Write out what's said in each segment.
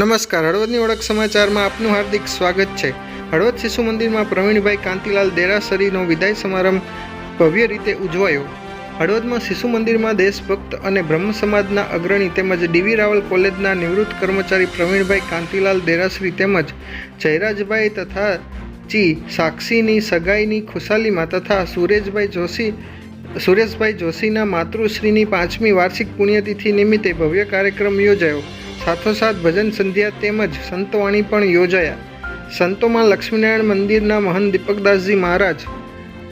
નમસ્કાર, હળવદની ઓળખ સમાચારમાં આપનું હાર્દિક સ્વાગત છે। હળવદ શિશુ મંદિરમાં પ્રવીણભાઈ કાંતિલાલ દેરાસરીનો વિદાય સમારંભ ભવ્ય રીતે ઉજવાયો। હળવદમાં શિશુ મંદિરમાં દેશભક્ત અને બ્રહ્મ સમાજના અગ્રણી તેમજ ડીવી રાવલ કોલેજના નિવૃત્ત કર્મચારી પ્રવીણભાઈ કાંતિલાલ દેરાસરી તેમજ જયરાજભાઈ તથા સાક્ષીની સગાઈની ખુશાલીમાં તથા સુરેશભાઈ જોશીના માતૃશ્રીની 5મી વાર્ષિક પુણ્યતિથિ નિમિત્તે ભવ્ય કાર્યક્રમ યોજાયો। સાથોસાથ ભજન સંધ્યા તેમજ સંતવાણી પણ યોજાયા। સંતોમાં લક્ષ્મીનારાયણ મંદિરના મહંત દીપકદાસજી મહારાજ,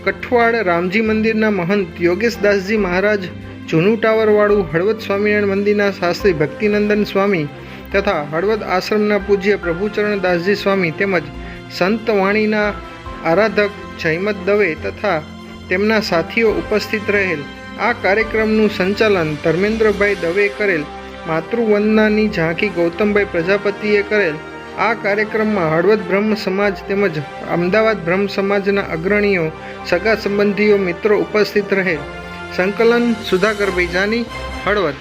કઠવાડ રામજી મંદિરના મહંત યોગેશદાસજી મહારાજ, જૂનું ટાવરવાળું હળવદ સ્વામિનારાયણ મંદિરના શાસ્ત્રી ભક્તિનંદન સ્વામી તથા હળવદ આશ્રમના પૂજ્ય પ્રભુચરણ દાસજી સ્વામી તેમજ સંતવાણીના આરાધક જયમત દવે તથા તેમના સાથીઓ ઉપસ્થિત રહેલ। આ કાર્યક્રમનું સંચાલન ધર્મેન્દ્રભાઈ દવે કરેલ। માતૃવંદનાની ઝાંખી ગૌતમભાઈ પ્રજાપતિએ કરેલ। આ કાર્યક્રમમાં હળવદ બ્રહ્મ સમાજ તેમજ અમદાવાદ બ્રહ્મ સમાજના અગ્રણીઓ, સગા સંબંધીઓ, મિત્રો ઉપસ્થિત રહેલ। સંકલન Sudhakarbhai Jani, Halvad.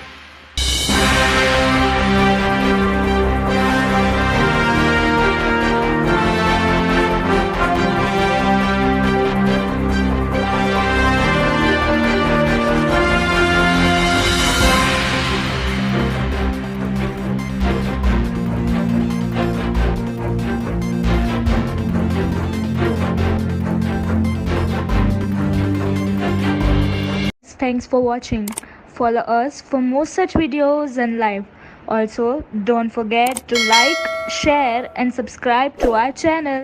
Thanks for watching. Follow us for more such videos and live. Also, don't forget to like, share and subscribe to our channel.